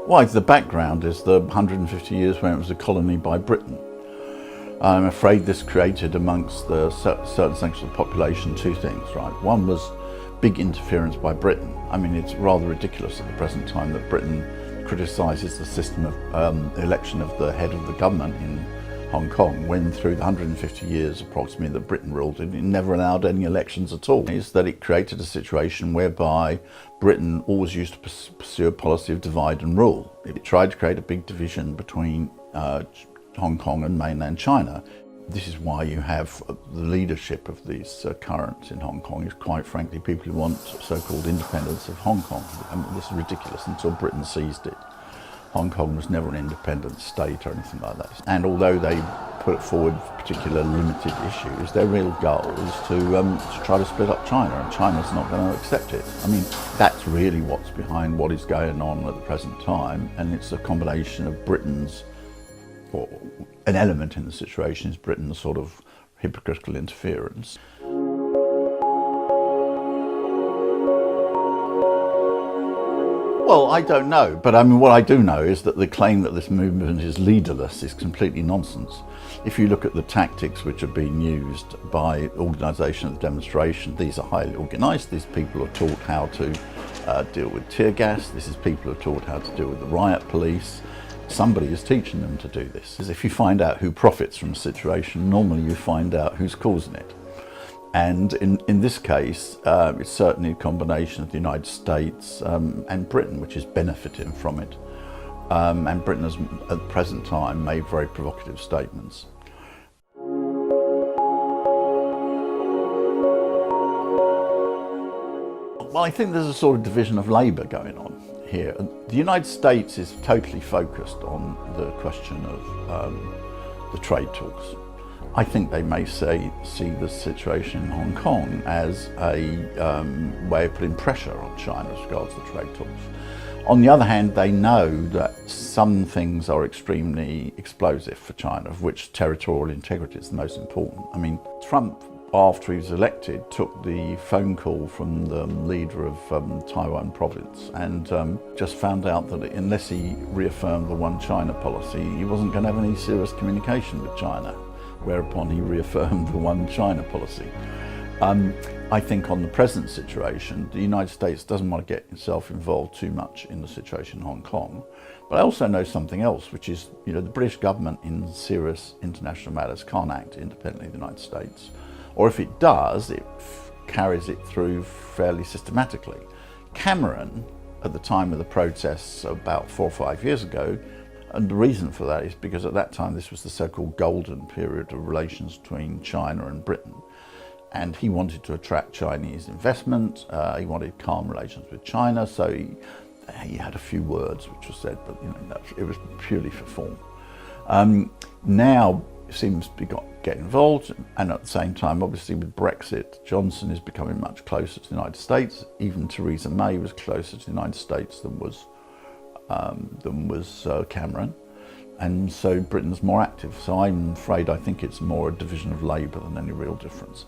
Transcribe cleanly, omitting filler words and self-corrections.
Well, the background is the 150 years when it was a colony by Britain. I'm afraid this created amongst the certain sections of the population two things, right? One was big interference by Britain. I mean, it's rather ridiculous at the present time that Britain criticises the system of election of the head of the government in Hong Kong, when through the 150 years approximately that Britain ruled it never allowed any elections at all. Is that it created a situation whereby Britain always used to pursue a policy of divide and rule. It tried to create a big division between Hong Kong and mainland China. This is why you have the leadership of these currents in Hong Kong is quite frankly people who want so-called independence of Hong Kong. I mean, this is ridiculous until Britain seized it. Hong Kong was never an independent state or anything like that. And although they put forward particular limited issues, their real goal is to try to split up China, and China's not going to accept it. I mean, that's really what's behind what is going on at the present time, and it's a combination of Britain's, or an element in the situation is Britain's sort of hypocritical interference. Well, I don't know, but I mean, what I do know is that the claim that this movement is leaderless is completely nonsense. If you look at the tactics which are being used by organisation of the demonstration, these are highly organised. These people are taught how to deal with tear gas. This is people who are taught how to deal with the riot police. Somebody is teaching them to do this. If you find out who profits from a situation, normally you find out who's causing it. And in this case, it's certainly a combination of the United States and Britain, which is benefiting from it. And Britain has, at the present time, made very provocative statements. Well, I think there's a sort of division of labour going on here. The United States is totally focused on the question of the trade talks. I think they may see the situation in Hong Kong as a way of putting pressure on China as regards the trade talks. On the other hand, they know that some things are extremely explosive for China, of which territorial integrity is the most important. I mean, Trump, after he was elected, took the phone call from the leader of Taiwan province and just found out that unless he reaffirmed the One China policy, he wasn't going to have any serious communication with China. Whereupon he reaffirmed the One China policy. I think on the present situation, the United States doesn't want to get itself involved too much in the situation in Hong Kong. But I also know something else, which is, the British government in serious international matters can't act independently of the United States. Or if it does, it carries it through fairly systematically. Cameron, at the time of the protests about 4 or 5 years ago, and the reason for that is because at that time this was the so-called golden period of relations between China and Britain. And he wanted to attract Chinese investment, he wanted calm relations with China, so he had a few words which were said, but it was purely for form. Now it seems to get involved, and at the same time, obviously with Brexit, Johnson is becoming much closer to the United States. Even Theresa May was closer to the United States than was Cameron, and so Britain's more active. So I'm afraid I think it's more a division of labour than any real difference.